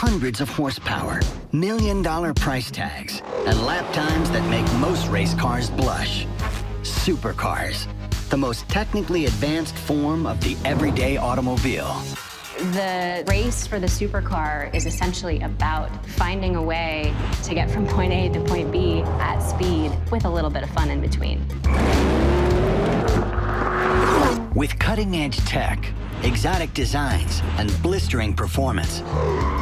Hundreds of horsepower, million-dollar price tags, and lap times that make most race cars blush. Supercars, the most technically advanced form of the everyday automobile. The race for the supercar is essentially about finding a way to get from point A to point B at speed with a little bit of fun in between. With cutting-edge tech, exotic designs, and blistering performance,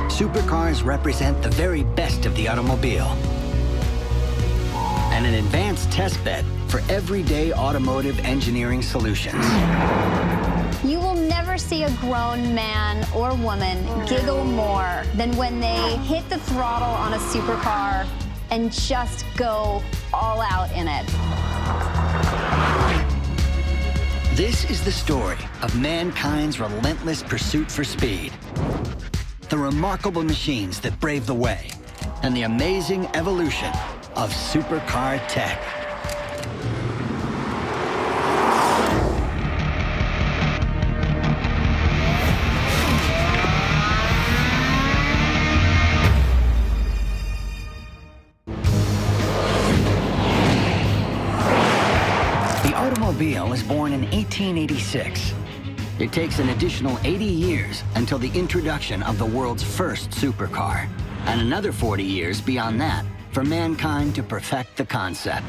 supercars represent the very best of the automobile. And an advanced testbed for everyday automotive engineering solutions. You will never see a grown man or woman giggle more than when they hit the throttle on a supercar and just go all out in it. This is the story of mankind's relentless pursuit for speed, the remarkable machines that brave the way, and the amazing evolution of supercar tech. The automobile was born in 1886. It takes an additional 80 years until the introduction of the world's first supercar, and another 40 years beyond that for mankind to perfect the concept.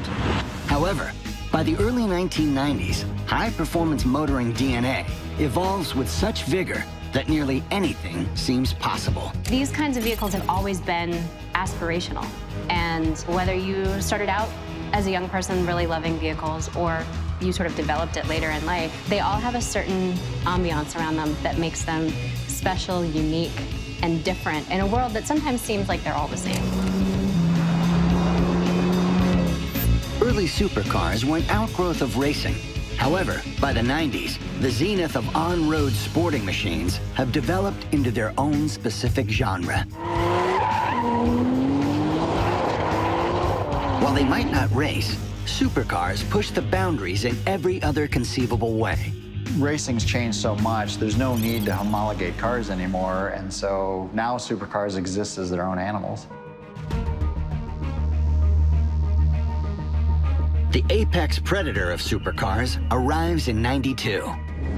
However, by the early 1990s, high-performance motoring DNA evolves with such vigor that nearly anything seems possible. These kinds of vehicles have always been aspirational, and whether you started out as a young person really loving vehicles or you sort of developed it later in life, they all have a certain ambiance around them that makes them special, unique, and different in a world that sometimes seems like they're all the same. Early supercars were an outgrowth of racing. However, by the 90s, the zenith of on-road sporting machines have developed into their own specific genre. While they might not race, supercars push the boundaries in every other conceivable way. Racing's changed so much, there's no need to homologate cars anymore, and so now supercars exist as their own animals. The apex predator of supercars arrives in '92.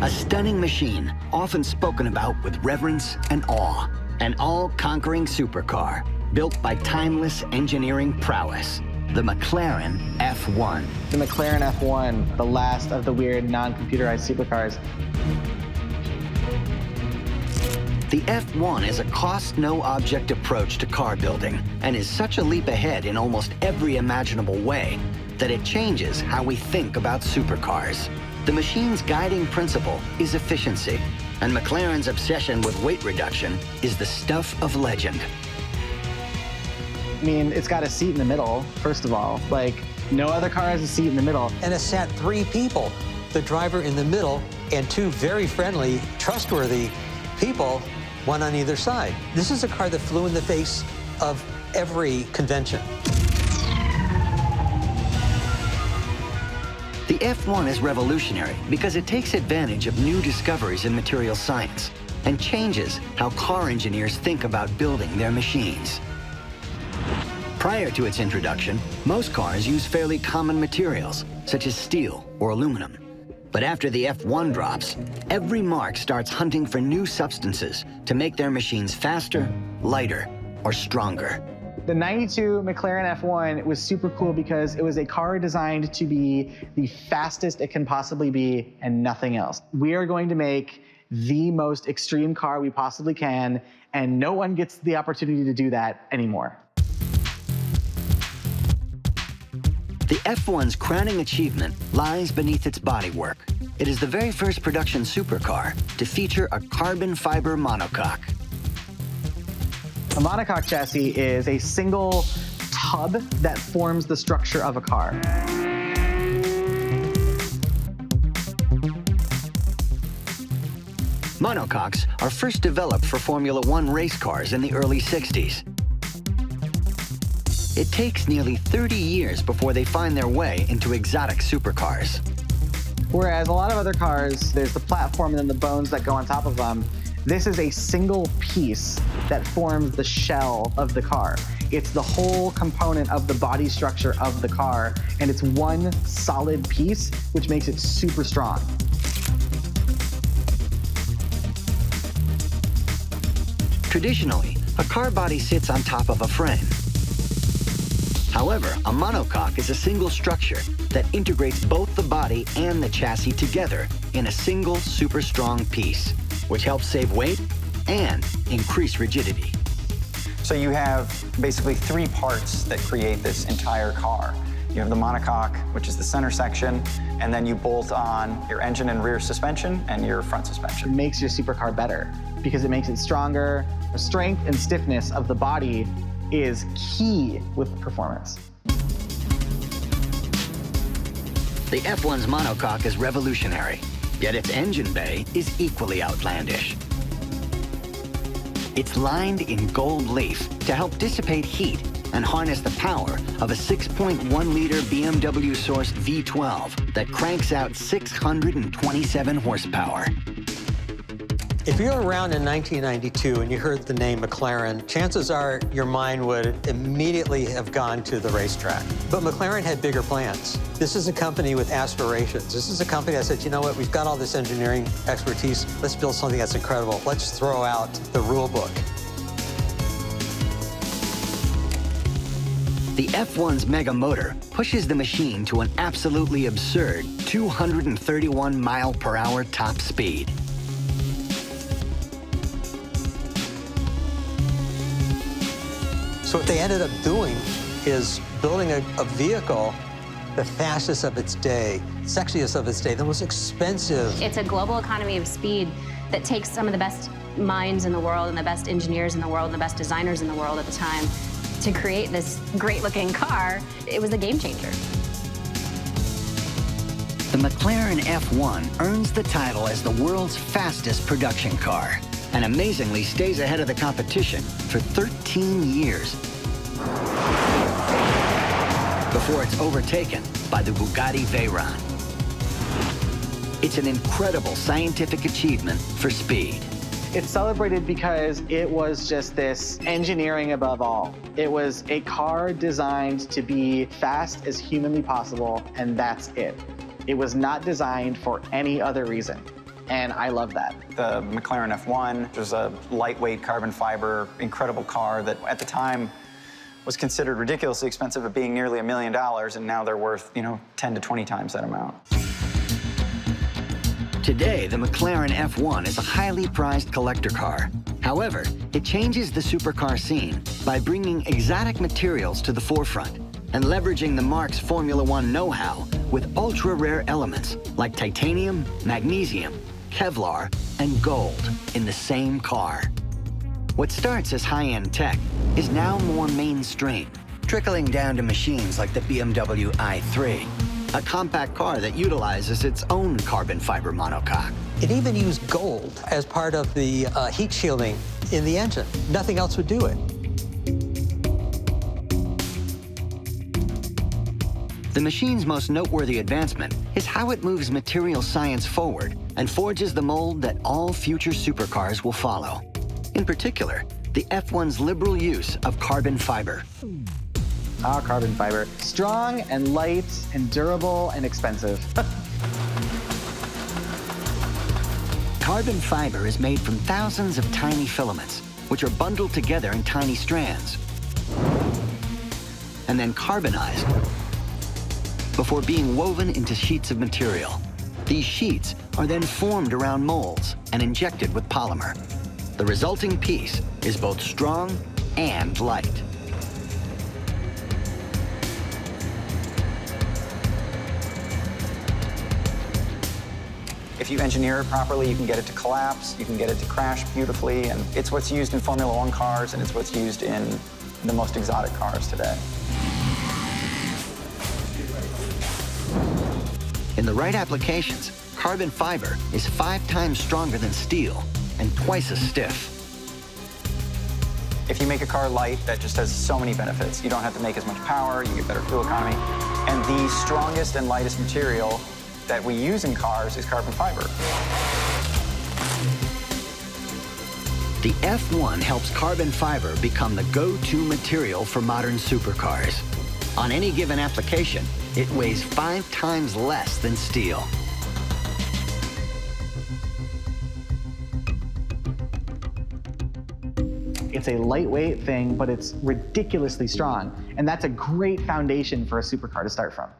A stunning machine, often spoken about with reverence and awe. An all-conquering supercar, built by timeless engineering prowess. The McLaren F1. The McLaren F1, the last of the weird non-computerized supercars. The F1 is a cost-no-object approach to car building and is such a leap ahead in almost every imaginable way that it changes how we think about supercars. The machine's guiding principle is efficiency, and McLaren's obsession with weight reduction is the stuff of legend. I mean, it's got a seat in the middle, first of all. Like, no other car has a seat in the middle. And it sat 3 people, the driver in the middle, and 2 very friendly, trustworthy people, one on either side. This is a car that flew in the face of every convention. The F1 is revolutionary because it takes advantage of new discoveries in material science and changes how car engineers think about building their machines. Prior to its introduction, most cars use fairly common materials, such as steel or aluminum. But after the F1 drops, every marque starts hunting for new substances to make their machines faster, lighter, or stronger. The '92 McLaren F1 was super cool because it was a car designed to be the fastest it can possibly be and nothing else. We are going to make the most extreme car we possibly can, and no one gets the opportunity to do that anymore. The F1's crowning achievement lies beneath its bodywork. It is the very first production supercar to feature a carbon fiber monocoque. A monocoque chassis is a single tub that forms the structure of a car. Monocoques are first developed for Formula One race cars in the early '60s. It takes nearly 30 years before they find their way into exotic supercars. Whereas a lot of other cars, there's the platform and then the bones that go on top of them. This is a single piece that forms the shell of the car. It's the whole component of the body structure of the car, and it's one solid piece, which makes it super strong. Traditionally, a car body sits on top of a frame. However, a monocoque is a single structure that integrates both the body and the chassis together in a single super strong piece, which helps save weight and increase rigidity. So you have basically three parts that create this entire car. You have the monocoque, which is the center section, and then you bolt on your engine and rear suspension and your front It suspension. makes your supercar better because it makes it stronger. The strength and stiffness of the body is key with performance. The F1's monocoque is revolutionary, yet its engine bay is equally outlandish. It's lined in gold leaf to help dissipate heat and harness the power of a 6.1-liter BMW-sourced V12 that cranks out 627 horsepower. If you were around in 1992 and you heard the name McLaren, chances are your mind would immediately have gone to the racetrack. But McLaren had bigger plans. This is a company with aspirations. This is a company that said, you know what, we've got all this engineering expertise. Let's build something that's incredible. Let's throw out the rule book. The F1's mega motor pushes the machine to an absolutely absurd 231 mile-per-hour top speed. So what they ended up doing is building a vehicle the fastest of its day, sexiest of its day, the most expensive. It's a global economy of speed that takes some of the best minds in the world and the best engineers in the world and the best designers in the world at the time to create this great-looking car. It was a game changer. The McLaren F1 earns the title as the world's fastest production car, and amazingly stays ahead of the competition for 13 years before it's overtaken by the Bugatti Veyron. It's an incredible scientific achievement for speed. It's celebrated because it was just this engineering above all. It was a car designed to be fast as humanly possible, and that's it. It was not designed for any other reason. And I love that. The McLaren F1 was a lightweight carbon fiber, incredible car that at the time was considered ridiculously expensive at being nearly $1 million, and now they're worth, 10 to 20 times that amount. Today, the McLaren F1 is a highly prized collector car. However, it changes the supercar scene by bringing exotic materials to the forefront and leveraging the marque's Formula One know-how with ultra-rare elements like titanium, magnesium, Kevlar, and gold in the same car. What starts as high-end tech is now more mainstream, trickling down to machines like the BMW i3, a compact car that utilizes its own carbon fiber monocoque. It even used gold as part of the heat shielding in the engine. Nothing else would do it. The machine's most noteworthy advancement is how it moves material science forward and forges the mold that all future supercars will follow. In particular, the F1's liberal use of carbon fiber. Carbon fiber. Strong and light and durable and expensive. Carbon fiber is made from thousands of tiny filaments, which are bundled together in tiny strands and then carbonized before being woven into sheets of material. These sheets are then formed around molds and injected with polymer. The resulting piece is both strong and light. If you engineer it properly, you can get it to collapse, you can get it to crash beautifully, and it's what's used in Formula One cars, and it's what's used in the most exotic cars today. In the right applications, carbon fiber is 5 times stronger than steel and twice as stiff. If you make a car light, that just has so many benefits. You don't have to make as much power, you get better fuel economy, and the strongest and lightest material that we use in cars is carbon fiber. The F1 helps carbon fiber become the go-to material for modern supercars. On any given application, it weighs 5 times less than steel. It's a lightweight thing, but it's ridiculously strong. And that's a great foundation for a supercar to start from.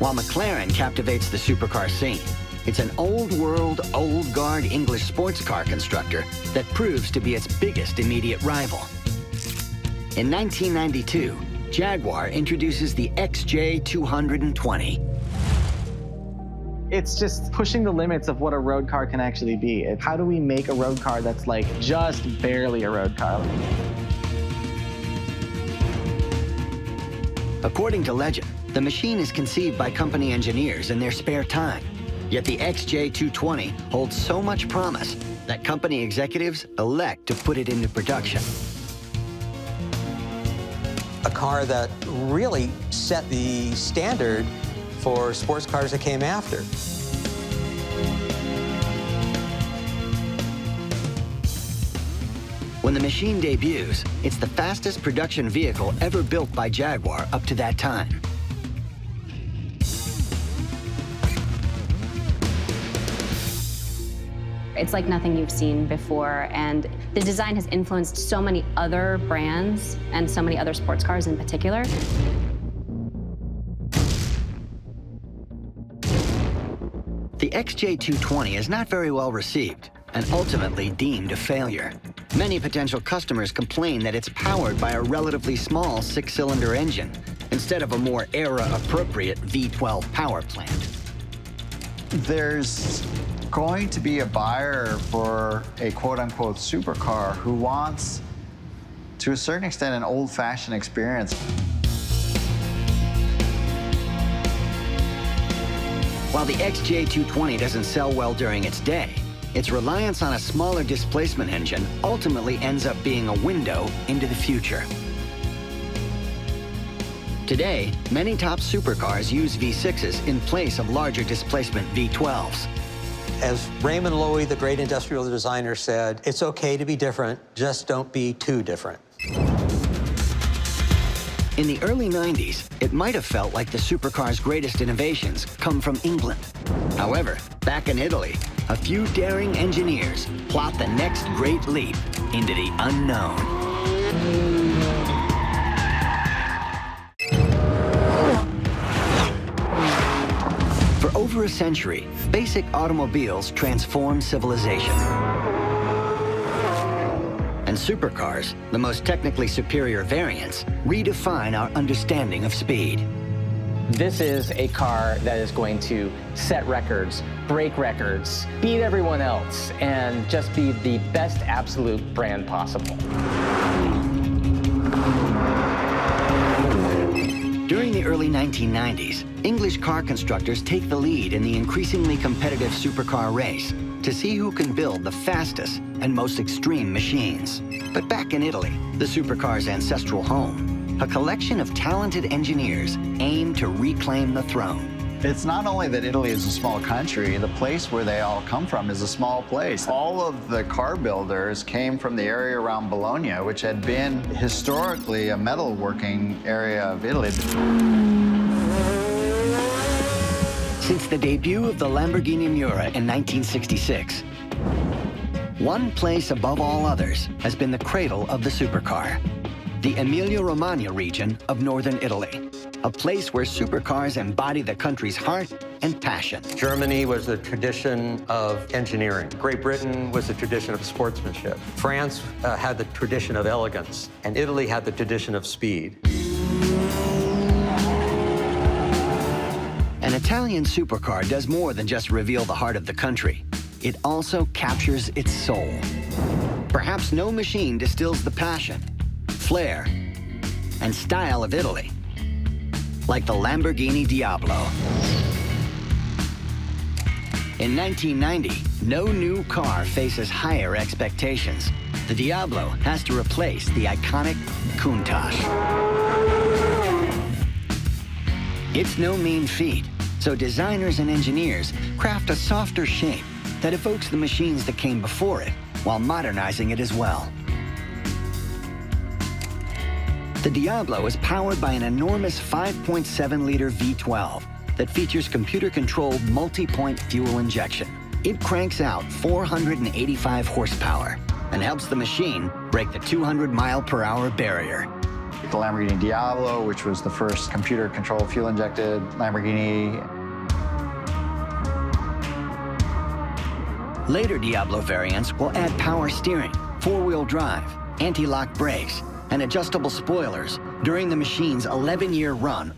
While McLaren captivates the supercar scene, it's an old-world, old-guard English sports car constructor that proves to be its biggest immediate rival. In 1992, Jaguar introduces the XJ220. It's just pushing the limits of what a road car can actually be. How do we make a road car that's like just barely a road car? According to legend, the machine is conceived by company engineers in their spare time. Yet the XJ220 holds so much promise that company executives elect to put it into production. A car that really set the standard for sports cars that came after. When the machine debuts, it's the fastest production vehicle ever built by Jaguar up to that time. It's like nothing you've seen before, and the design has influenced so many other brands and so many other sports cars in particular. The XJ220 is not very well received and ultimately deemed a failure. Many potential customers complain that it's powered by a relatively small 6-cylinder engine instead of a more era-appropriate V12 power plant. There's going to be a buyer for a quote-unquote supercar who wants, to a certain extent, an old-fashioned experience. While the XJ220 doesn't sell well during its day, its reliance on a smaller displacement engine ultimately ends up being a window into the future. Today, many top supercars use V6s in place of larger displacement V12s. As Raymond Loewy, the great industrial designer, said, it's okay to be different, just don't be too different. In the early 90s, it might have felt like the supercar's greatest innovations come from England. However, back in Italy, a few daring engineers plot the next great leap into the unknown. For over a century, basic automobiles transformed civilization. And supercars, the most technically superior variants, redefine our understanding of speed. This is a car that is going to set records, break records, beat everyone else, and just be the best absolute brand possible. During the early 1990s, English car constructors take the lead in the increasingly competitive supercar race to see who can build the fastest and most extreme machines. But back in Italy, the supercar's ancestral home, a collection of talented engineers aim to reclaim the throne. It's not only that Italy is a small country, the place where they all come from is a small place. All of the car builders came from the area around Bologna, which had been historically a metalworking area of Italy. Since the debut of the Lamborghini Miura in 1966, one place above all others has been the cradle of the supercar, the Emilia-Romagna region of northern Italy, a place where supercars embody the country's heart and passion. Germany was the tradition of engineering. Great Britain was the tradition of sportsmanship. France had the tradition of elegance, and Italy had the tradition of speed. An Italian supercar does more than just reveal the heart of the country. It also captures its soul. Perhaps no machine distills the passion, flair, and style of Italy like the Lamborghini Diablo. In 1990, no new car faces higher expectations. The Diablo has to replace the iconic Countach. It's no mean feat, So designers and engineers craft a softer shape that evokes the machines that came before it, while modernizing it as well. The Diablo is powered by an enormous 5.7-liter V12 that features computer-controlled multi-point fuel injection. It cranks out 485 horsepower and helps the machine break the 200-mile-per-hour barrier. The Lamborghini Diablo, which was the first computer-controlled fuel-injected Lamborghini. Later Diablo variants will add power steering, four-wheel drive, anti-lock brakes, and adjustable spoilers during the machine's 11-year run.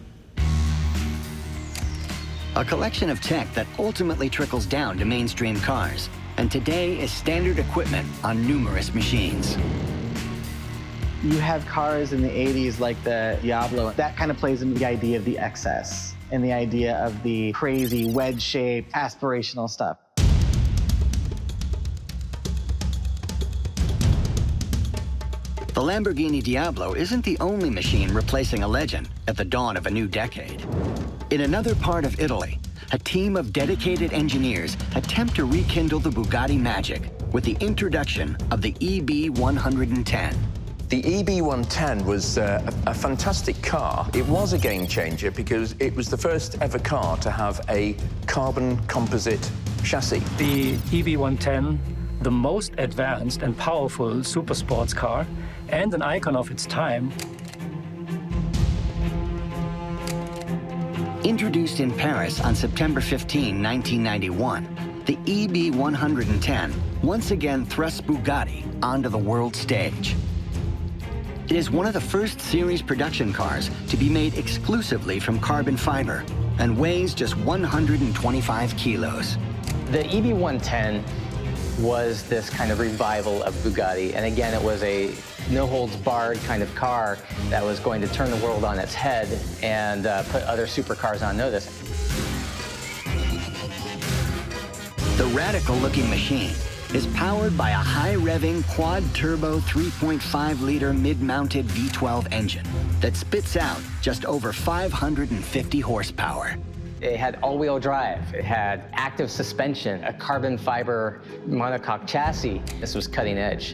A collection of tech that ultimately trickles down to mainstream cars, and today is standard equipment on numerous machines. You have cars in the 80s like the Diablo. That kind of plays into the idea of the excess and the idea of the crazy wedge-shaped aspirational stuff. The Lamborghini Diablo isn't the only machine replacing a legend at the dawn of a new decade. In another part of Italy, a team of dedicated engineers attempt to rekindle the Bugatti magic with the introduction of the EB 110. The EB 110 was a fantastic car. It was a game changer because it was the first ever car to have a carbon composite chassis. The EB 110, the most advanced and powerful super sports car and an icon of its time. Introduced in Paris on September 15, 1991, the EB 110 once again thrusts Bugatti onto the world stage. It is one of the first series production cars to be made exclusively from carbon fiber and weighs just 125 kilos. The EB 110 was this kind of revival of Bugatti. And again, it was a no-holds-barred kind of car that was going to turn the world on its head and put other supercars on notice. The radical-looking machine is powered by a high-revving quad-turbo 3.5-liter mid-mounted V12 engine that spits out just over 550 horsepower. It had all-wheel drive. It had active suspension, a carbon fiber monocoque chassis. This was cutting edge.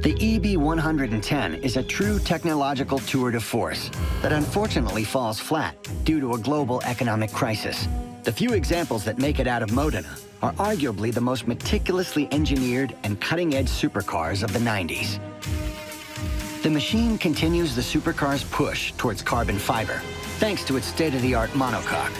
The EB 110 is a true technological tour de force that unfortunately falls flat due to a global economic crisis. The few examples that make it out of Modena are arguably the most meticulously engineered and cutting-edge supercars of the 90s. The machine continues the supercar's push towards carbon fiber, thanks to its state-of-the-art monocoque.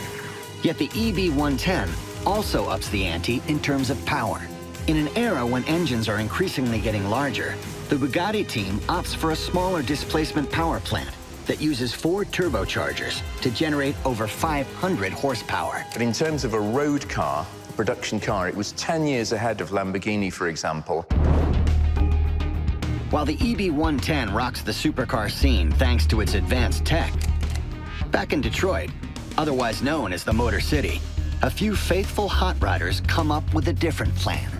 Yet the EB 110 also ups the ante in terms of power. In an era when engines are increasingly getting larger, the Bugatti team opts for a smaller displacement power plant that uses 4 turbochargers to generate over 500 horsepower. But in terms of a road car, a production car, it was 10 years ahead of Lamborghini, for example. While the EB 110 rocks the supercar scene thanks to its advanced tech, back in Detroit, otherwise known as the Motor City, a few faithful hot rodders come up with a different plan.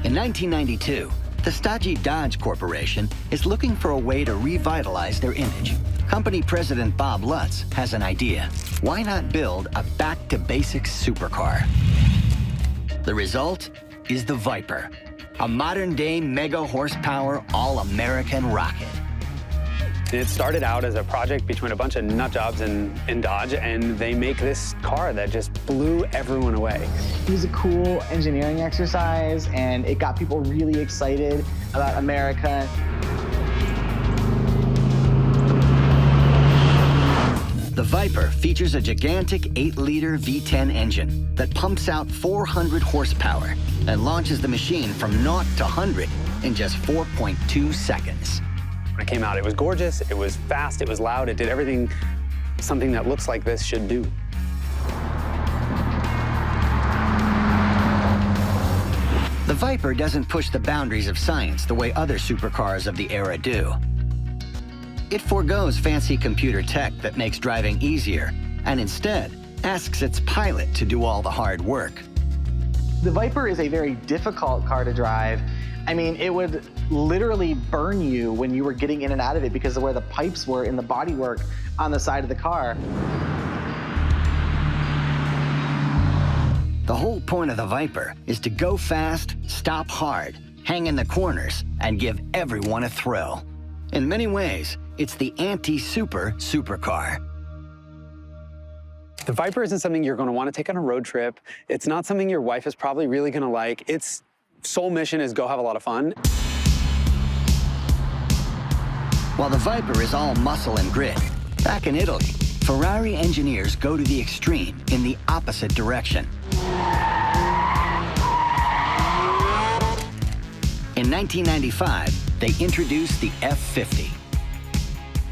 In 1992, the stodgy Dodge Corporation is looking for a way to revitalize their image. Company president Bob Lutz has an idea. Why not build a back-to-basics supercar? The result is the Viper, a modern-day mega-horsepower, all-American rocket. It started out as a project between a bunch of nut jobs in Dodge, and they make this car that just blew everyone away. It was a cool engineering exercise, and it got people really excited about America. The Viper features a gigantic 8-liter V10 engine that pumps out 400 horsepower and launches the machine from 0 to 100 in just 4.2 seconds. When it came out, it was gorgeous, it was fast, it was loud, it did everything something that looks like this should do. The Viper doesn't push the boundaries of science the way other supercars of the era do. It forgoes fancy computer tech that makes driving easier, and instead asks its pilot to do all the hard work. The Viper is a very difficult car to drive. I mean, it would literally burn you when you were getting in and out of it because of where the pipes were in the bodywork on the side of the car. The whole point of the Viper is to go fast, stop hard, hang in the corners, and give everyone a thrill. In many ways, it's the anti-super supercar. The Viper isn't something you're going to want to take on a road trip. It's not something your wife is probably really going to like. Its sole mission is go have a lot of fun. While the Viper is all muscle and grit, back in Italy, Ferrari engineers go to the extreme in the opposite direction. In 1995, they introduced the F50.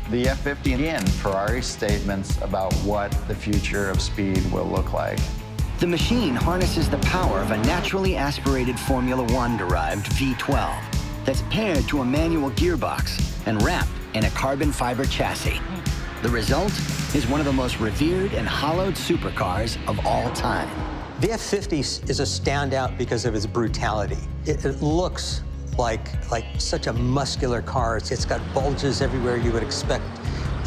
The F50, again, Ferrari's statements about what the future of speed will look like. The machine harnesses the power of a naturally aspirated Formula One-derived V12 that's paired to a manual gearbox and wrapped in a carbon fiber chassis. The result is one of the most revered and hallowed supercars of all time. The F50 is a standout because of its brutality. It looks like such a muscular car. It's got bulges everywhere you would expect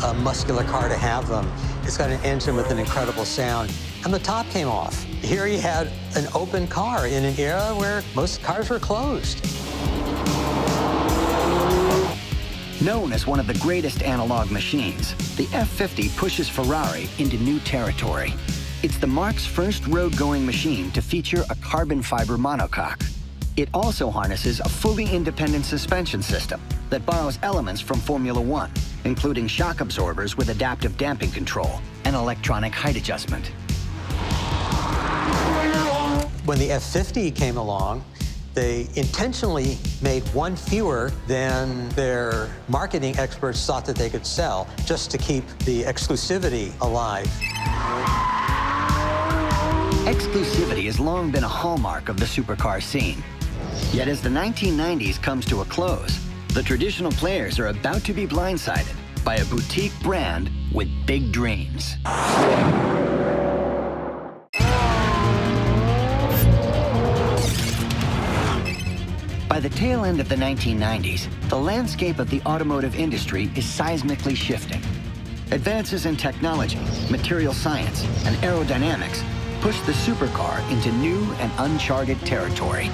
a muscular car to have them. It's got an engine with an incredible sound. And the top came off. Here you had an open car in an era where most cars were closed. Known as one of the greatest analog machines, the F50 pushes Ferrari into new territory. It's the marque's first road-going machine to feature a carbon fiber monocoque. It also harnesses a fully independent suspension system that borrows elements from Formula One, including shock absorbers with adaptive damping control and electronic height adjustment. When the F50 came along, they intentionally made one fewer than their marketing experts thought that they could sell, just to keep the exclusivity alive. Exclusivity has long been a hallmark of the supercar scene. Yet as the 1990s comes to a close, the traditional players are about to be blindsided by a boutique brand with big dreams. By the tail end of the 1990s, the landscape of the automotive industry is seismically shifting. Advances in technology, material science, and aerodynamics push the supercar into new and uncharted territory.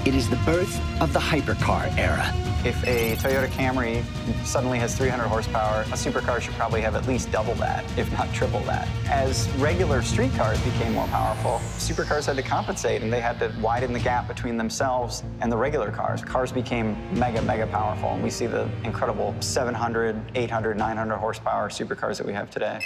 It is the birth of the hypercar era. If a Toyota Camry suddenly has 300 horsepower, a supercar should probably have at least double that, if not triple that. As regular street cars became more powerful, supercars had to compensate, and they had to widen the gap between themselves and the regular cars. Cars became mega powerful, and we see the incredible 700, 800, 900 horsepower supercars that we have today.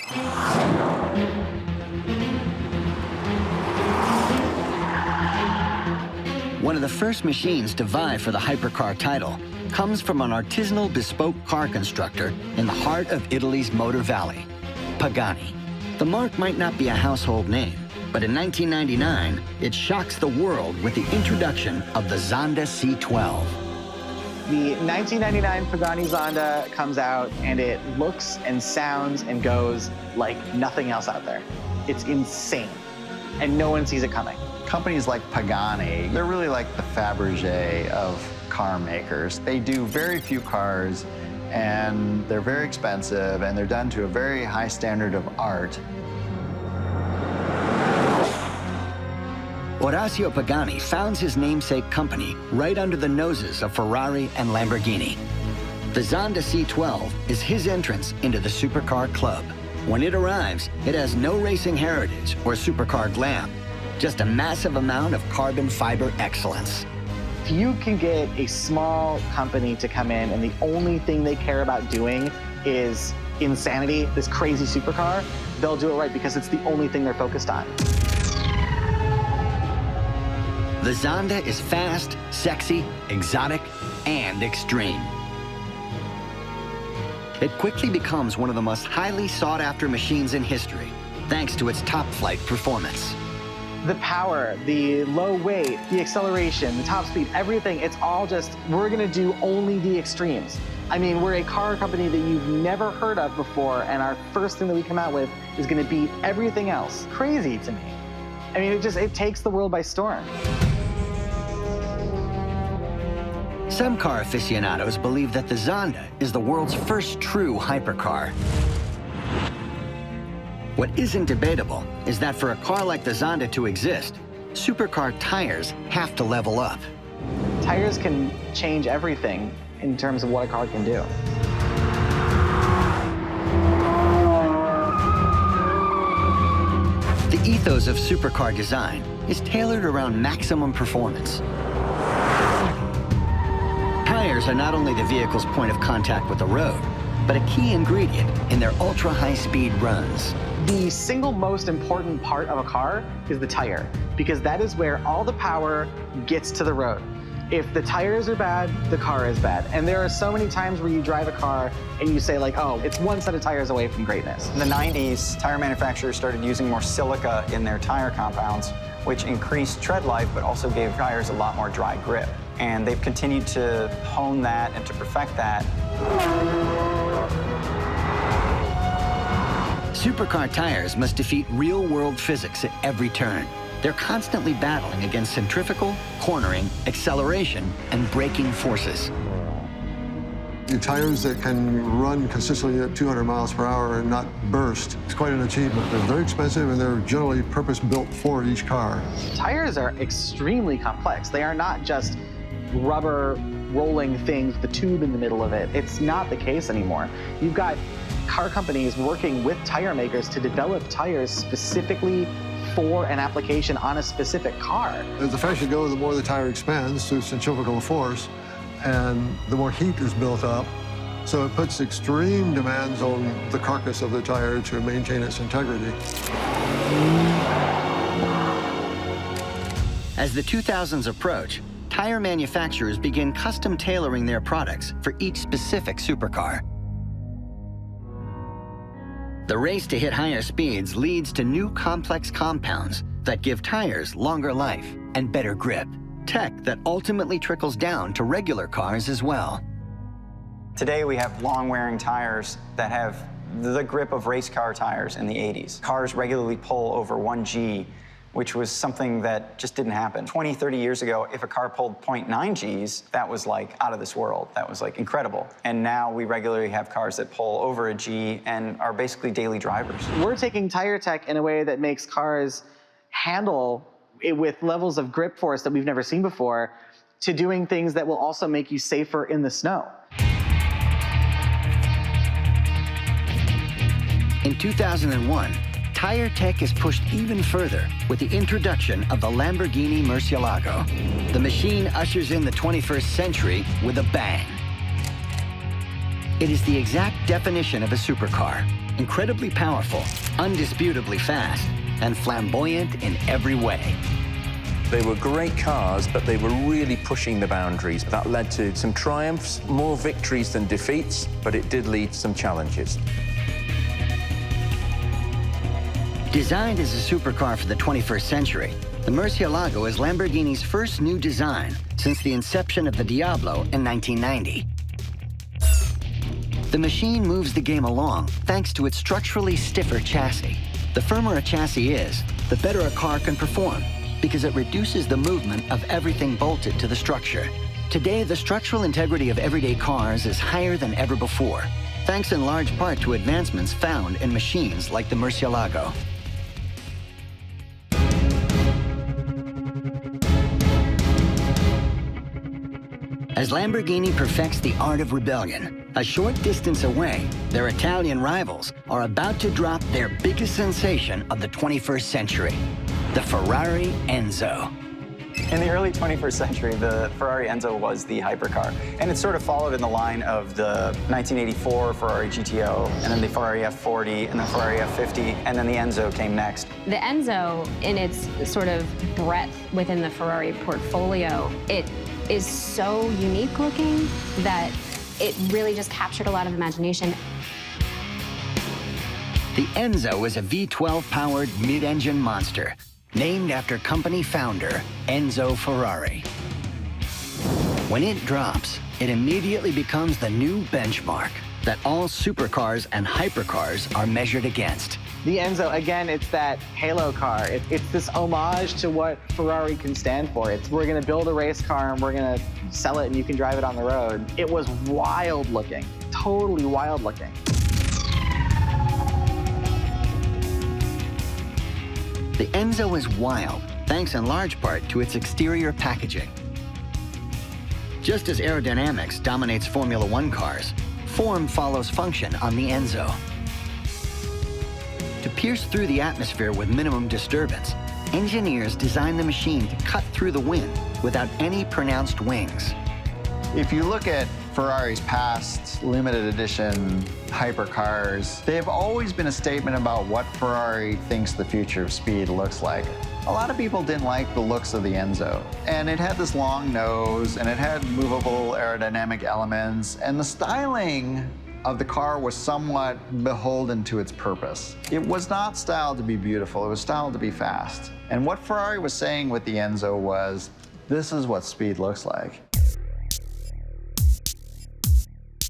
One of the first machines to vie for the hypercar title comes from an artisanal bespoke car constructor in the heart of Italy's Motor Valley, Pagani. The marque might not be a household name, but in 1999, it shocks the world with the introduction of the Zonda C12. The 1999 Pagani Zonda comes out, and it looks and sounds and goes like nothing else out there. It's insane, and no one sees it coming. Companies like Pagani, they're really like the Fabergé of car makers. They do very few cars, and they're very expensive, and they're done to a very high standard of art. Orazio Pagani founds his namesake company right under the noses of Ferrari and Lamborghini. The Zonda C12 is his entrance into the supercar club. When it arrives, it has no racing heritage or supercar glam, just a massive amount of carbon fiber excellence. If you can get a small company to come in and the only thing they care about doing is insanity, this crazy supercar, they'll do it right because it's the only thing they're focused on. The Zonda is fast, sexy, exotic, and extreme. It quickly becomes one of the most highly sought-after machines in history, thanks to its top-flight performance. The power, the low weight, the acceleration, the top speed, everything, it's all just, we're gonna do only the extremes. I mean, we're a car company that you've never heard of before, and our first thing that we come out with is gonna beat everything else. Crazy to me. I mean, it takes the world by storm. Some car aficionados believe that the Zonda is the world's first true hypercar. What isn't debatable is that for a car like the Zonda to exist, supercar tires have to level up. Tires can change everything in terms of what a car can do. The ethos of supercar design is tailored around maximum performance. Tires are not only the vehicle's point of contact with the road, but a key ingredient in their ultra-high-speed runs. The single most important part of a car is the tire, because that is where all the power gets to the road. If the tires are bad, the car is bad. And there are so many times where you drive a car and you say like, oh, it's one set of tires away from greatness. In the 90s, tire manufacturers started using more silica in their tire compounds, which increased tread life, but also gave tires a lot more dry grip. And they've continued to hone that and to perfect that. Supercar tires must defeat real-world physics at every turn. They're constantly battling against centrifugal, cornering, acceleration, and braking forces. The tires that can run consistently at 200 miles per hour and not burst, it's quite an achievement. They're very expensive and they're generally purpose-built for each car. Tires are extremely complex. They are not just rubber rolling things with a tube in the middle of it. It's not the case anymore. You've got car companies working with tire makers to develop tires specifically for an application on a specific car. As the faster you go, the more the tire expands through centrifugal force, and the more heat is built up. So it puts extreme demands on the carcass of the tire to maintain its integrity. As the 2000s approach, tire manufacturers begin custom tailoring their products for each specific supercar. The race to hit higher speeds leads to new complex compounds that give tires longer life and better grip. Tech that ultimately trickles down to regular cars as well. Today we have long-wearing tires that have the grip of race car tires in the 80s. Cars regularly pull over 1G, which was something that just didn't happen. 20, 30 years ago, if a car pulled 0.9 Gs, that was like out of this world. That was like incredible. And now we regularly have cars that pull over a G and are basically daily drivers. We're taking tire tech in a way that makes cars handle it with levels of grip force that we've never seen before, to doing things that will also make you safer in the snow. In 2001, tire tech is pushed even further with the introduction of the Lamborghini Murcielago. The machine ushers in the 21st century with a bang. It is the exact definition of a supercar, incredibly powerful, undisputably fast, and flamboyant in every way. They were great cars, but they were really pushing the boundaries. That led to some triumphs, more victories than defeats, but it did lead to some challenges. Designed as a supercar for the 21st century, the Murcielago is Lamborghini's first new design since the inception of the Diablo in 1990. The machine moves the game along thanks to its structurally stiffer chassis. The firmer a chassis is, the better a car can perform, because it reduces the movement of everything bolted to the structure. Today, the structural integrity of everyday cars is higher than ever before, thanks in large part to advancements found in machines like the Murcielago. As Lamborghini perfects the art of rebellion, a short distance away, their Italian rivals are about to drop their biggest sensation of the 21st century, the Ferrari Enzo. In the early 21st century, the Ferrari Enzo was the hypercar. And it sort of followed in the line of the 1984 Ferrari GTO, and then the Ferrari F40, and the Ferrari F50, and then the Enzo came next. The Enzo, in its sort of breadth within the Ferrari portfolio, it is so unique looking that it really just captured a lot of imagination. The Enzo is a V12-powered mid-engine monster, named after company founder Enzo Ferrari. When it drops, it immediately becomes the new benchmark that all supercars and hypercars are measured against. The Enzo, again, it's that halo car. It's this homage to what Ferrari can stand for. We're gonna build a race car and we're gonna sell it and you can drive it on the road. It was wild looking, totally wild looking. The Enzo is wild, thanks in large part to its exterior packaging. Just as aerodynamics dominates Formula One cars, form follows function on the Enzo. To pierce through the atmosphere with minimum disturbance, engineers designed the machine to cut through the wind without any pronounced wings. If you look at Ferrari's past limited edition hypercars, they have always been a statement about what Ferrari thinks the future of speed looks like. A lot of people didn't like the looks of the Enzo. And it had this long nose, and it had movable aerodynamic elements, and the styling of the car was somewhat beholden to its purpose. It was not styled to be beautiful, it was styled to be fast. And what Ferrari was saying with the Enzo was, this is what speed looks like.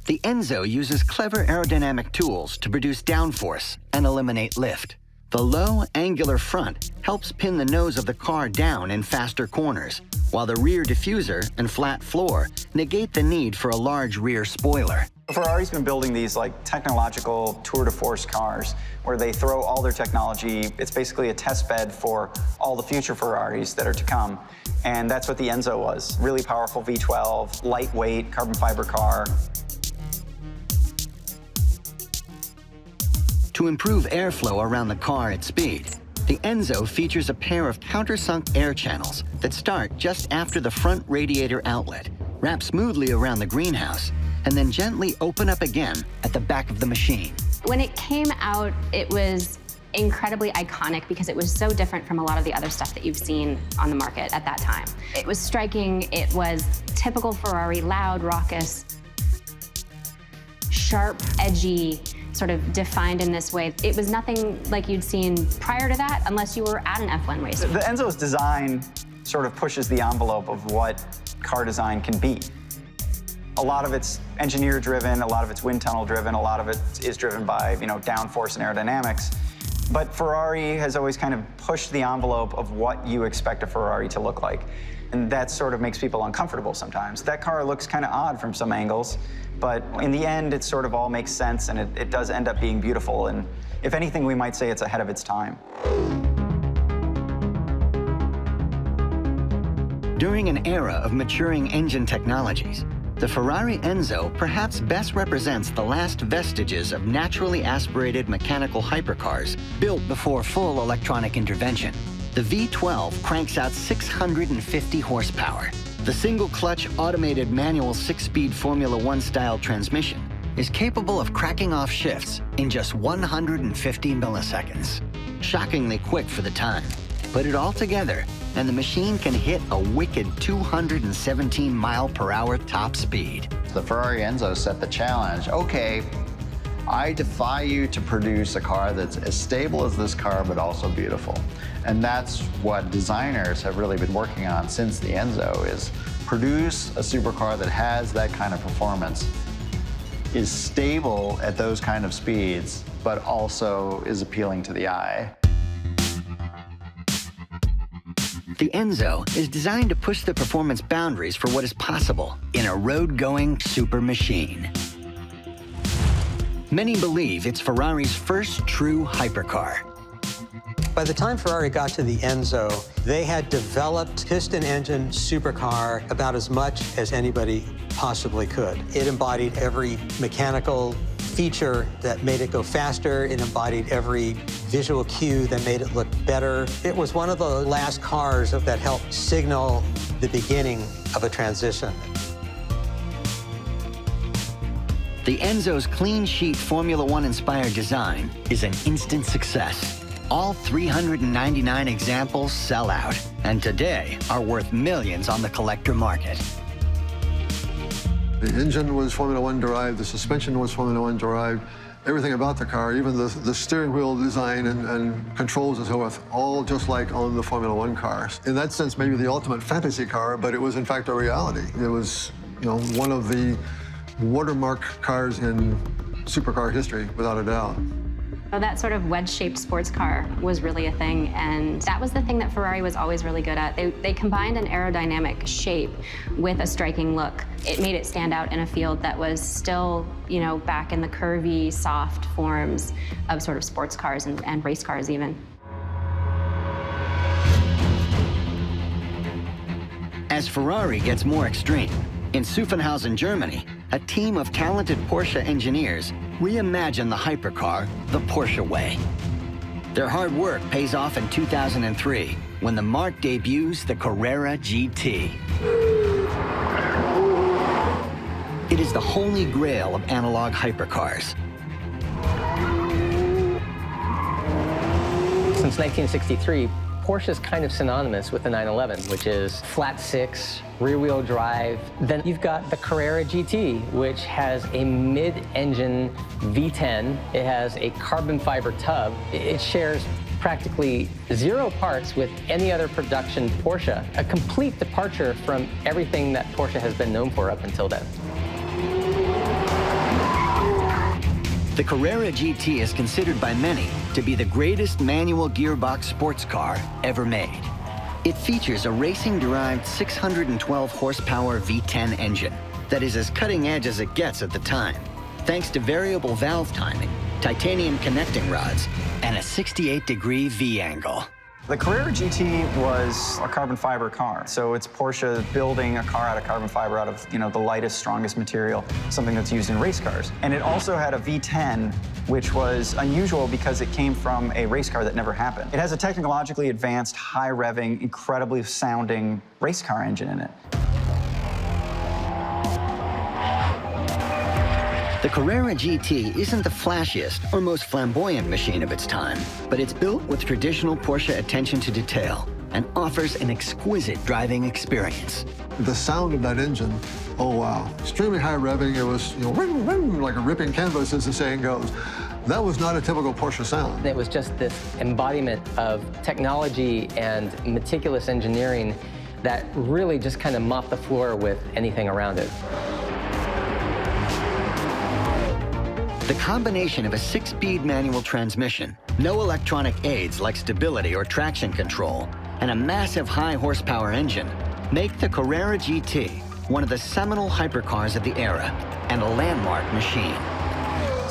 The Enzo uses clever aerodynamic tools to produce downforce and eliminate lift. The low, angular front helps pin the nose of the car down in faster corners, while the rear diffuser and flat floor negate the need for a large rear spoiler. Ferrari's been building these like technological tour de force cars where they throw all their technology. It's basically a test bed for all the future Ferraris that are to come. And that's what the Enzo was. Really powerful V12, lightweight, carbon fiber car. To improve airflow around the car at speed, the Enzo features a pair of countersunk air channels that start just after the front radiator outlet, wrap smoothly around the greenhouse, and then gently open up again at the back of the machine. When it came out, it was incredibly iconic because it was so different from a lot of the other stuff that you've seen on the market at that time. It was striking, it was typical Ferrari, loud, raucous, sharp, edgy, sort of defined in this way. It was nothing like you'd seen prior to that unless you were at an F1 race. The Enzo's design sort of pushes the envelope of what car design can be. A lot of it's engineer-driven, a lot of it's wind tunnel-driven, a lot of it is driven by, downforce and aerodynamics. But Ferrari has always kind of pushed the envelope of what you expect a Ferrari to look like. And that sort of makes people uncomfortable sometimes. That car looks kind of odd from some angles, but in the end, it sort of all makes sense, and it does end up being beautiful. And if anything, we might say it's ahead of its time. During an era of maturing engine technologies, the Ferrari Enzo perhaps best represents the last vestiges of naturally aspirated mechanical hypercars built before full electronic intervention. The V12 cranks out 650 horsepower. The single-clutch automated manual 6-speed Formula One style transmission is capable of cracking off shifts in just 150 milliseconds. Shockingly quick for the time. Put it all together, and the machine can hit a wicked 217 mile/hour top speed. The Ferrari Enzo set the challenge. Okay, I defy you to produce a car that's as stable as this car, but also beautiful. And that's what designers have really been working on since the Enzo, is produce a supercar that has that kind of performance, is stable at those kind of speeds, but also is appealing to the eye. The Enzo is designed to push the performance boundaries for what is possible in a road-going super machine. Many believe it's Ferrari's first true hypercar. By the time Ferrari got to the Enzo, they had developed piston engine supercar about as much as anybody possibly could. It embodied every mechanical feature that made it go faster. It embodied every visual cue that made it look better. It was one of the last cars that helped signal the beginning of a transition. The Enzo's clean sheet Formula One inspired design is an instant success. All 399 examples sell out, and today are worth millions on the collector market. The engine was Formula One derived, the suspension was Formula One derived, everything about the car, even the steering wheel design and controls and so forth, all just like on the Formula One cars. In that sense, maybe the ultimate fantasy car, but it was in fact a reality. It was, one of the watermark cars in supercar history, without a doubt. So that sort of wedge-shaped sports car was really a thing, and that was the thing that Ferrari was always really good at. They combined an aerodynamic shape with a striking look. It made it stand out in a field that was still, you know, back in the curvy, soft forms of sort of sports cars and race cars even. As Ferrari gets more extreme, in Zuffenhausen, Germany, a team of talented Porsche engineers reimagined the hypercar the Porsche way. Their hard work pays off in 2003 when the marque debuts the Carrera GT. It is the holy grail of analog hypercars. Since 1963, Porsche is kind of synonymous with the 911, which is flat six, rear-wheel drive. Then you've got the Carrera GT, which has a mid-engine V10. It has a carbon fiber tub. It shares practically 0 parts with any other production Porsche, a complete departure from everything that Porsche has been known for up until then. The Carrera GT is considered by many to be the greatest manual gearbox sports car ever made. It features a racing-derived 612 horsepower V10 engine that is as cutting edge as it gets at the time, thanks to variable valve timing, titanium connecting rods, and a 68-degree V-angle. The Carrera GT was a carbon fiber car, so it's Porsche building a car out of carbon fiber, out of, you know, the lightest, strongest material, something that's used in race cars. And it also had a V10, which was unusual because it came from a race car that never happened. It has a technologically advanced, high-revving, incredibly sounding race car engine in it. The Carrera GT isn't the flashiest or most flamboyant machine of its time, but it's built with traditional Porsche attention to detail and offers an exquisite driving experience. The sound of that engine, oh wow. Extremely high revving. It was, you know, ring, ring, like a ripping canvas, as the saying goes. That was not a typical Porsche sound. It was just this embodiment of technology and meticulous engineering that really just kind of mopped the floor with anything around it. The combination of a 6-speed manual transmission, no electronic aids like stability or traction control, and a massive high-horsepower engine make the Carrera GT one of the seminal hypercars of the era and a landmark machine.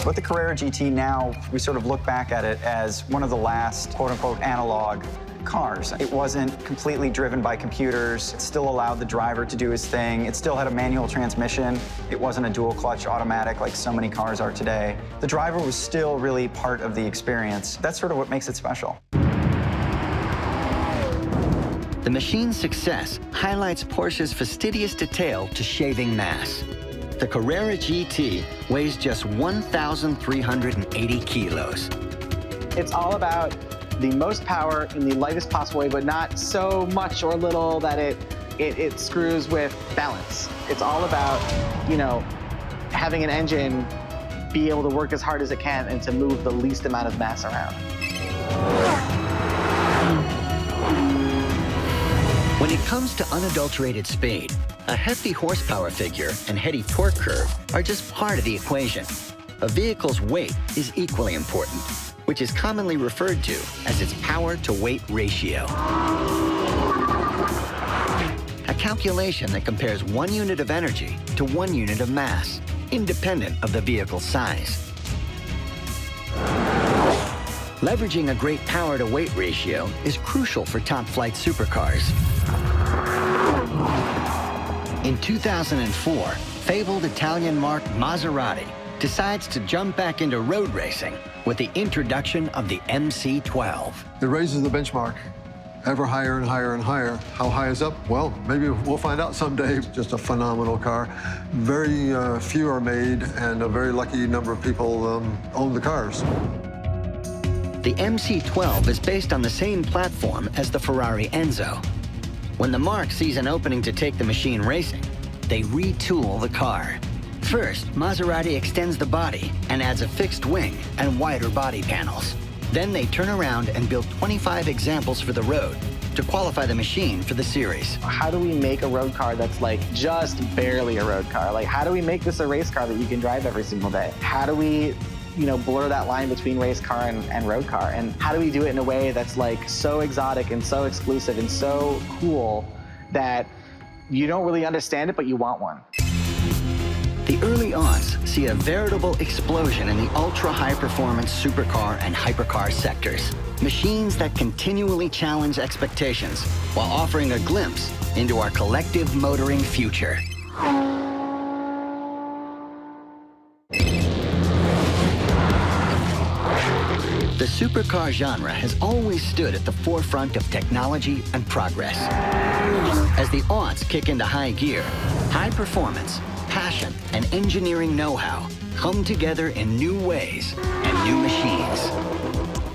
With the Carrera GT now, we sort of look back at it as one of the last quote-unquote analog cars. It wasn't completely driven by computers. It still allowed the driver to do his thing. It still had a manual transmission. It wasn't a dual clutch automatic like so many cars are today. The driver was still really part of the experience. That's sort of what makes it special. The machine's success highlights Porsche's fastidious detail to shaving mass. The Carrera GT weighs just 1,380 kilos. It's all about the most power in the lightest possible way, but not so much or little that it screws with balance. It's all about, you know, having an engine be able to work as hard as it can and to move the least amount of mass around. When it comes to unadulterated speed, a hefty horsepower figure and heady torque curve are just part of the equation. A vehicle's weight is equally important, which is commonly referred to as its power-to-weight ratio. A calculation that compares 1 unit of energy to 1 unit of mass, independent of the vehicle's size. Leveraging a great power-to-weight ratio is crucial for top-flight supercars. In 2004, fabled Italian marque Maserati decides to jump back into road racing with the introduction of the MC12. It raises the benchmark ever higher and higher and higher. How high is up? Well, maybe we'll find out someday. Just a phenomenal car. Very few are made, and a very lucky number of people own the cars. The MC12 is based on the same platform as the Ferrari Enzo. When the marque sees an opening to take the machine racing, they retool the car. First, Maserati extends the body and adds a fixed wing and wider body panels. Then they turn around and build 25 examples for the road to qualify the machine for the series. How do we make a road car that's like just barely a road car? Like, how do we make this a race car that you can drive every single day? How do we blur that line between race car and road car? And how do we do it in a way that's like so exotic and so exclusive and so cool that you don't really understand it, but you want one? The early aughts see a veritable explosion in the ultra-high-performance supercar and hypercar sectors. Machines that continually challenge expectations while offering a glimpse into our collective motoring future. The supercar genre has always stood at the forefront of technology and progress. As the aughts kick into high gear, high performance, passion, and engineering know-how come together in new ways and new machines.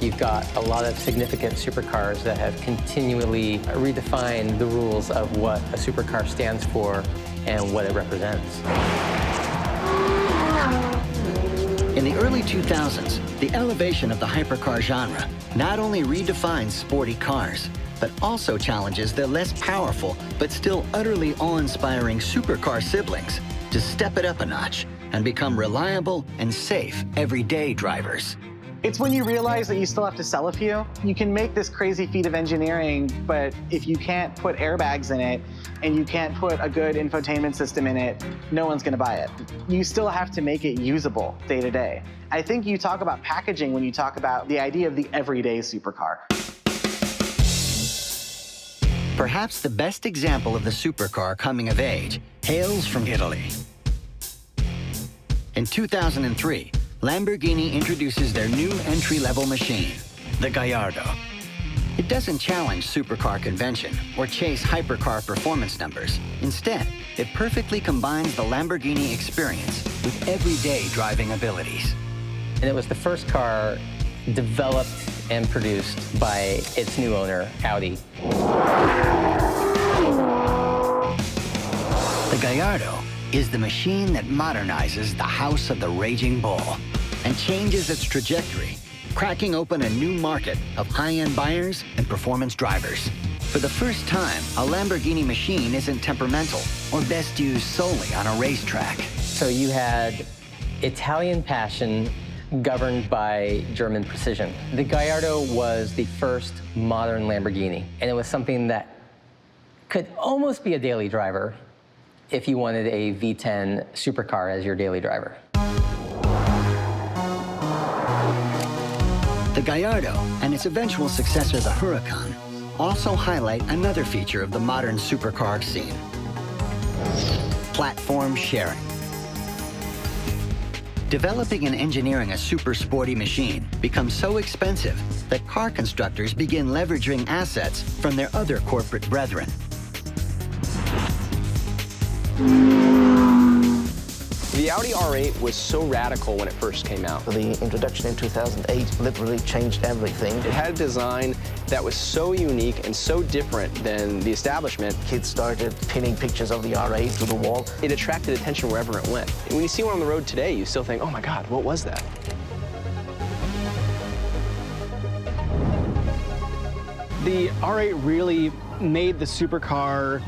You've got a lot of significant supercars that have continually redefined the rules of what a supercar stands for and what it represents. In the early 2000s, the elevation of the hypercar genre not only redefines sporty cars, but also challenges their less powerful but still utterly awe-inspiring supercar siblings to step it up a notch and become reliable and safe everyday drivers. It's when you realize that you still have to sell a few. You can make this crazy feat of engineering, but if you can't put airbags in it and you can't put a good infotainment system in it, no one's gonna buy it. You still have to make it usable day to day. I think you talk about packaging when you talk about the idea of the everyday supercar. Perhaps the best example of the supercar coming of age hails from Italy. In 2003, Lamborghini introduces their new entry-level machine, the Gallardo. It doesn't challenge supercar convention or chase hypercar performance numbers. Instead, it perfectly combines the Lamborghini experience with everyday driving abilities. And it was the first car developed and produced by its new owner, Audi. The Gallardo is the machine that modernizes the House of the Raging Bull and changes its trajectory, cracking open a new market of high-end buyers and performance drivers. For the first time, a Lamborghini machine isn't temperamental or best used solely on a racetrack. So you had Italian passion governed by German precision. The Gallardo was the first modern Lamborghini, and it was something that could almost be a daily driver if you wanted a V10 supercar as your daily driver. The Gallardo and its eventual successor, the Huracan, also highlight another feature of the modern supercar scene: platform sharing. Developing and engineering a super sporty machine becomes so expensive that car constructors begin leveraging assets from their other corporate brethren. The Audi R8 was so radical when it first came out. The introduction in 2008 literally changed everything. It had a design that was so unique and so different than the establishment. Kids started pinning pictures of the R8 to the wall. It attracted attention wherever it went. And when you see one on the road today, you still think, oh my God, what was that? The R8 really made the supercar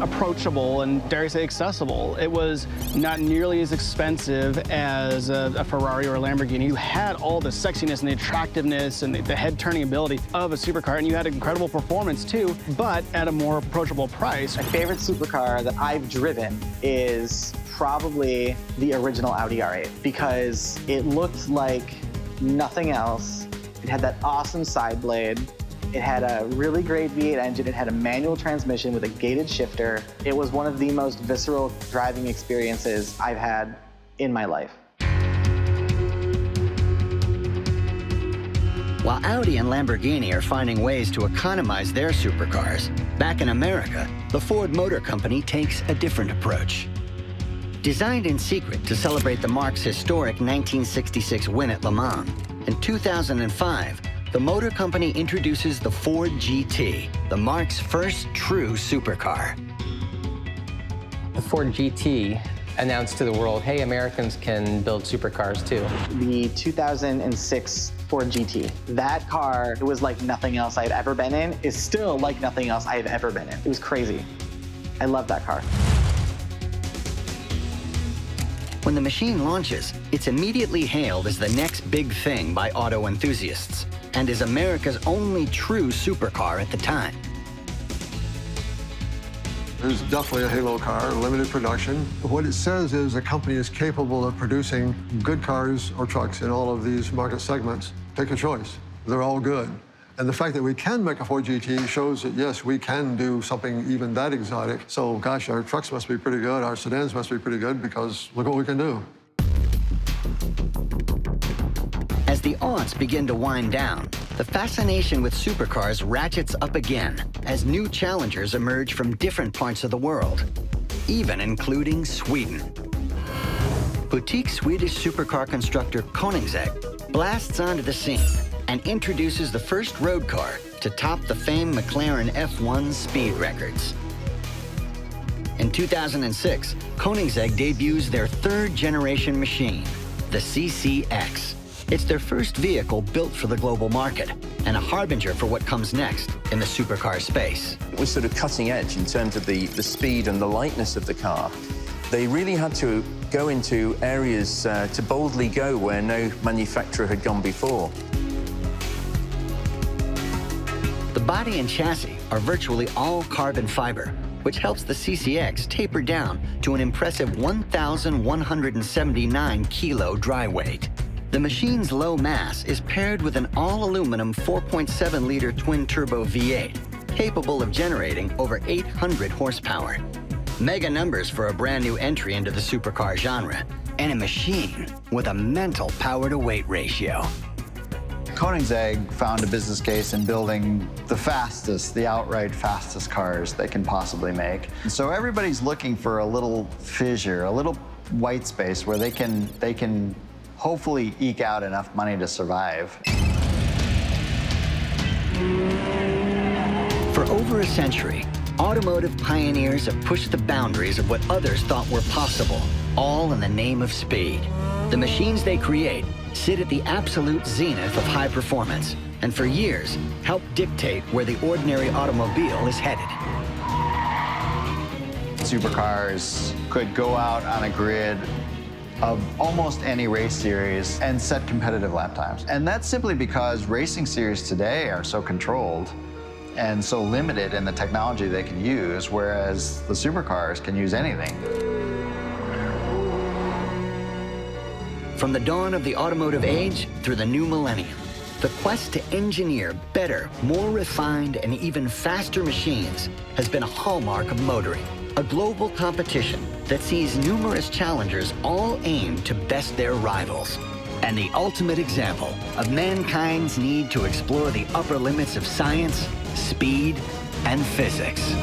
approachable and, dare I say, accessible. It was not nearly as expensive as a Ferrari or a Lamborghini. You had all the sexiness and the attractiveness and the head-turning ability of a supercar, and you had incredible performance too, but at a more approachable price. My favorite supercar that I've driven is probably the original Audi R8 because it looked like nothing else. It had that awesome side blade. It had a really great V8 engine. It had a manual transmission with a gated shifter. It was one of the most visceral driving experiences I've had in my life. While Audi and Lamborghini are finding ways to economize their supercars, back in America, the Ford Motor Company takes a different approach. Designed in secret to celebrate the marque's historic 1966 win at Le Mans, in 2005, the Motor Company introduces the Ford GT, the marque's first true supercar. The Ford GT announced to the world, hey, Americans can build supercars too. The 2006 Ford GT, that car, it was like nothing else I've ever been in, is still like nothing else I've ever been in. It was crazy. I love that car. When the machine launches, it's immediately hailed as the next big thing by auto enthusiasts, and is America's only true supercar at the time. There's definitely a halo car, limited production. What it says is the company is capable of producing good cars or trucks in all of these market segments. Take a choice. They're all good. And the fact that we can make a Ford GT shows that, yes, we can do something even that exotic. So, gosh, our trucks must be pretty good, our sedans must be pretty good, because look what we can do. As the aughts begin to wind down, the fascination with supercars ratchets up again as new challengers emerge from different parts of the world, even including Sweden. Boutique Swedish supercar constructor Koenigsegg blasts onto the scene and introduces the first road car to top the famed McLaren F1 speed records. In 2006, Koenigsegg debuts their third-generation machine, the CCX. It's their first vehicle built for the global market and a harbinger for what comes next in the supercar space. It was sort of cutting edge in terms of the speed and the lightness of the car. They really had to go into areas to boldly go where no manufacturer had gone before. The body and chassis are virtually all carbon fiber, which helps the CCX taper down to an impressive 1,179 kilo dry weight. The machine's low mass is paired with an all-aluminum 4.7-liter twin-turbo V8, capable of generating over 800 horsepower. Mega numbers for a brand-new entry into the supercar genre, and a machine with a mental power-to-weight ratio. Koenigsegg found a business case in building the fastest, the outright fastest cars they can possibly make. And so everybody's looking for a little fissure, a little white space where they can hopefully eke out enough money to survive. For over a century, automotive pioneers have pushed the boundaries of what others thought were possible, all in the name of speed. The machines they create sit at the absolute zenith of high performance, and for years help dictate where the ordinary automobile is headed. Supercars could go out on a grid of almost any race series and set competitive lap times. And that's simply because racing series today are so controlled and so limited in the technology they can use, whereas the supercars can use anything. From the dawn of the automotive age through the new millennium, the quest to engineer better, more refined, and even faster machines has been a hallmark of motoring, a global competition that sees numerous challengers all aim to best their rivals, and the ultimate example of mankind's need to explore the upper limits of science, speed, and physics.